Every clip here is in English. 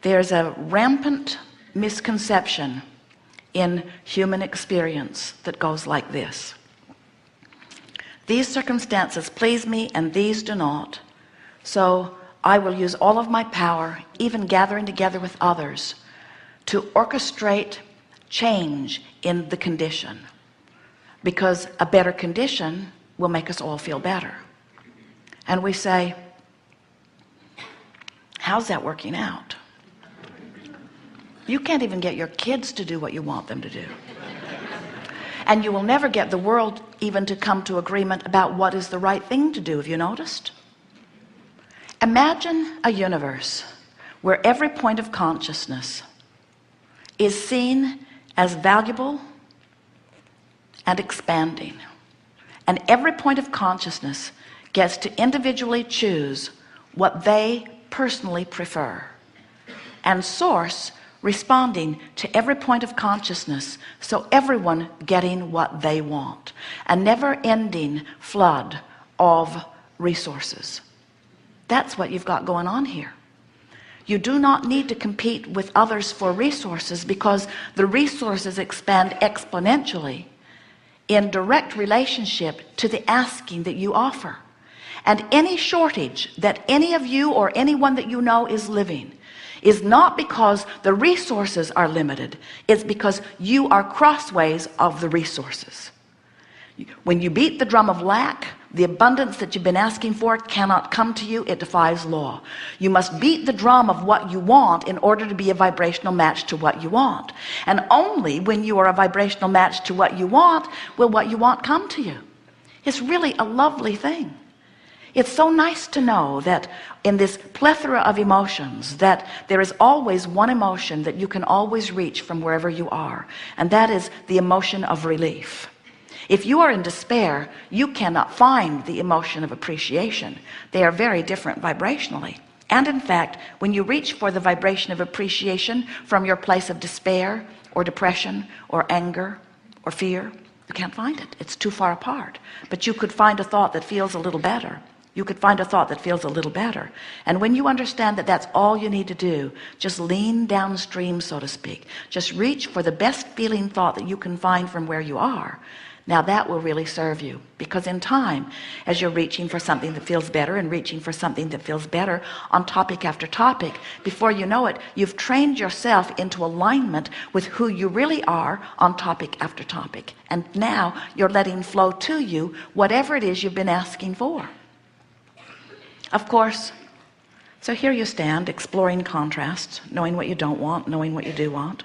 There's a rampant misconception in human experience that goes like this: these circumstances please me and these do not, so I will use all of my power, even gathering together with others, to orchestrate change in the condition, because a better condition will make us all feel better. And we say, how's that working out? You can't even get your kids to do what you want them to do, and you will never get the world even to come to agreement about what is the right thing to do. Have you noticed? Imagine a universe where every point of consciousness is seen as valuable and expanding, and every point of consciousness gets to individually choose what they personally prefer, and source responding to every point of consciousness, so everyone getting what they want. A never-ending flood of resources. That's what you've got going on here. You do not need to compete with others for resources, because the resources expand exponentially in direct relationship to the asking that you offer. And any shortage that any of you or anyone that you know is living is not because the resources are limited. It's because you are crossways of the resources. When you beat the drum of lack, the abundance that you've been asking for cannot come to you. It defies law. You must beat the drum of what you want in order to be a vibrational match to what you want. And only when you are a vibrational match to what you want will what you want come to you. It's really a lovely thing. It's so nice to know that in this plethora of emotions, that there is always one emotion that you can always reach from wherever you are, and that is the emotion of relief. If you are in despair, you cannot find the emotion of appreciation. They are very different vibrationally. And in fact, when you reach for the vibration of appreciation from your place of despair or depression or anger or fear, you can't find it. It's too far apart. But you could find a thought that feels a little better. You could find a thought that feels a little better. And when you understand that that's all you need to do, just lean downstream, so to speak. Just reach for the best feeling thought that you can find from where you are. Now that will really serve you, because in time, as you're reaching for something that feels better and reaching for something that feels better on topic after topic, before you know it, you've trained yourself into alignment with who you really are on topic after topic. And now you're letting flow to you whatever it is you've been asking for. Of course, so here you stand, exploring contrasts, knowing what you don't want, knowing what you do want.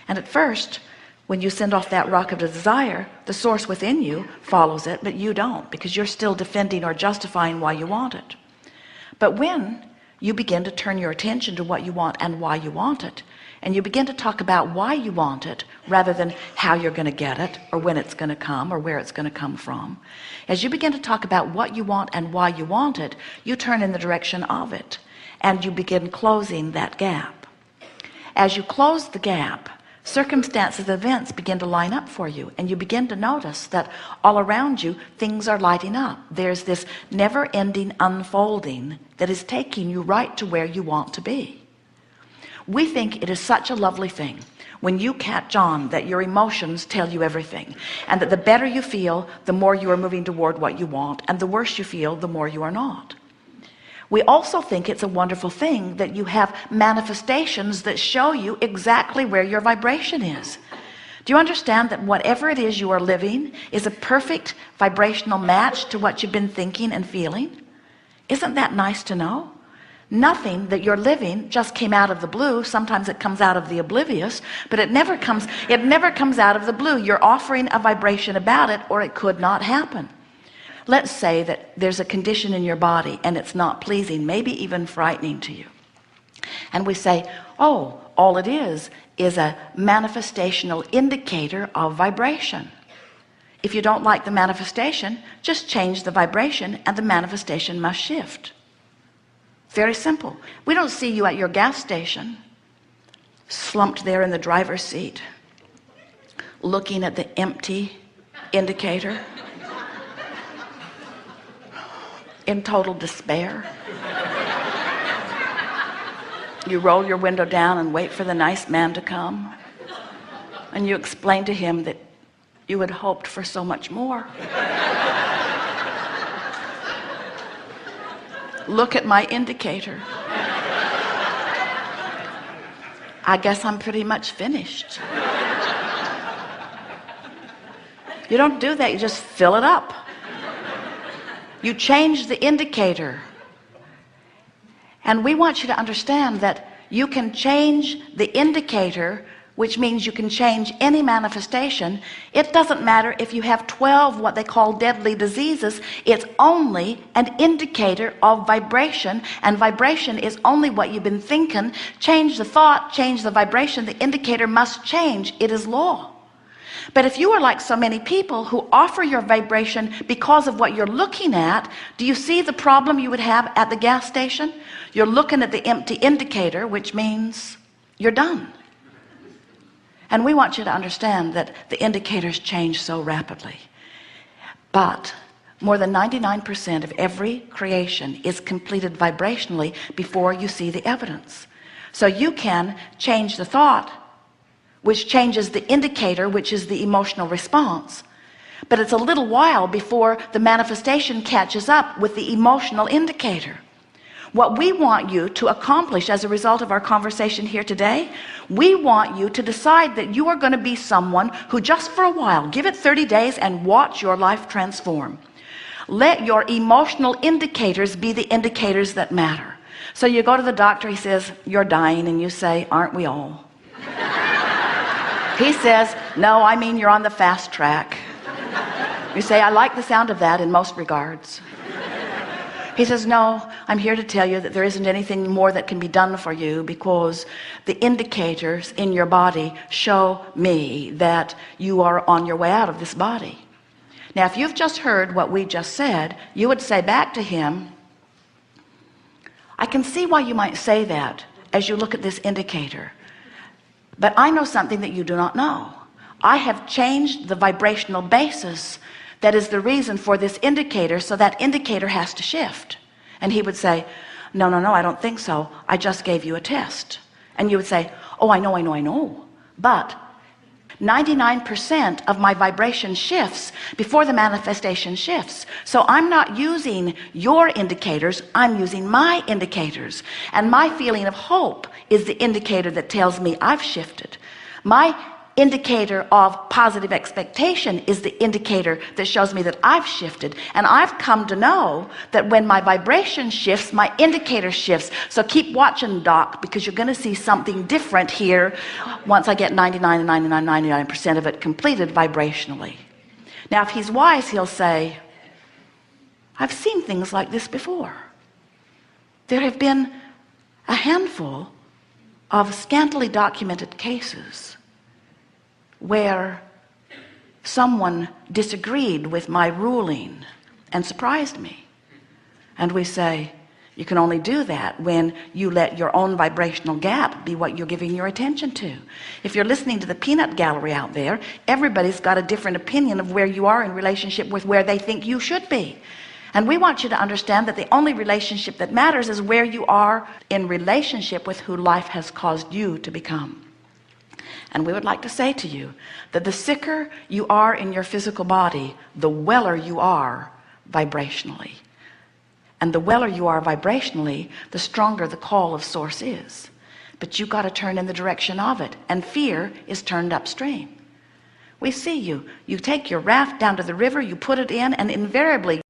And at first, when you send off that rocket of desire, the source within you follows it, but you don't, because you're still defending or justifying why you want it. But when you begin to turn your attention to what you want and why you want it, and you begin to talk about why you want it rather than how you're going to get it, or when it's going to come, or where it's going to come from, as you begin to talk about what you want and why you want it, you turn in the direction of it, and you begin closing that gap. As you close the gap, circumstances, events begin to line up for you, and you begin to notice that all around you things are lighting up. There's this never-ending unfolding that is taking you right to where you want to be. We think it is such a lovely thing when you catch on that your emotions tell you everything, and that the better you feel, the more you are moving toward what you want, and the worse you feel, the more you are not. We also think it's a wonderful thing that you have manifestations that show you exactly where your vibration is. Do you understand that whatever it is you are living is a perfect vibrational match to what you've been thinking and feeling? Isn't that nice to know? Nothing that you're living just came out of the blue. Sometimes it comes out of the oblivious, but it never comes out of the blue. You're offering a vibration about it, or it could not happen. Let's say that there's a condition in your body and it's not pleasing, maybe even frightening to you. And we say, oh, all it is a manifestational indicator of vibration. If you don't like the manifestation, just change the vibration and the manifestation must shift. Very simple. We don't see you at your gas station, slumped there in the driver's seat, looking at the empty indicator, in total despair. You roll your window down and wait for the nice man to come, and you explain to him that you had hoped for so much more. Look at my indicator. I guess I'm pretty much finished. You don't do that, you just fill it up. You change the indicator. And we want you to understand that you can change the indicator, which means you can change any manifestation. It doesn't matter if you have 12 what they call deadly diseases. It's only an indicator of vibration, and vibration is only what you've been thinking. Change the thought, change the vibration, the indicator must change. It is law. But if you are like so many people who offer your vibration because of what you're looking at, do you see the problem you would have at the gas station? You're looking at the empty indicator, which means you're done. And we want you to understand that the indicators change so rapidly. But more than 99% of every creation is completed vibrationally before you see the evidence. So you can change the thought, which changes the indicator, which is the emotional response. But it's a little while before the manifestation catches up with the emotional indicator. What we want you to accomplish as a result of our conversation here today, we want you to decide that you are going to be someone who, just for a while, give it 30 days and watch your life transform. Let your emotional indicators be the indicators that matter. So you go to the doctor, he says, "You're dying," and you say, "Aren't we all?" He says, "No, I mean you're on the fast track." You say, "I like the sound of that in most regards." He says, "No, I'm here to tell you that there isn't anything more that can be done for you, because the indicators in your body show me that you are on your way out of this body." Now, if you've just heard what we just said, you would say back to him, "I can see why you might say that as you look at this indicator. But I know something that you do not know. I have changed the vibrational basis that is the reason for this indicator, so that indicator has to shift." And he would say, "No, no, no, I don't think so. I just gave you a test." And you would say, "Oh, I know. But 99% of my vibration shifts before the manifestation shifts. So I'm not using your indicators, I'm using my indicators. And my feeling of hope is the indicator that tells me I've shifted. My indicator of positive expectation is the indicator that shows me that I've shifted. And I've come to know that when my vibration shifts, my indicator shifts. So keep watching, Doc, because you're going to see something different here once I get 99% of it completed vibrationally." Now, if he's wise, he'll say, "I've seen things like this before. There have been a handful of scantily documented cases where someone disagreed with my ruling and surprised me." And we say, you can only do that when you let your own vibrational gap be what you're giving your attention to. If you're listening to the peanut gallery out there, everybody's got a different opinion of where you are in relationship with where they think you should be. And we want you to understand that the only relationship that matters is where you are in relationship with who life has caused you to become. And we would like to say to you that the sicker you are in your physical body, the weller you are vibrationally. And the weller you are vibrationally, the stronger the call of source is. But you've got to turn in the direction of it. And fear is turned upstream. We see you. You take your raft down to the river, you put it in, and invariably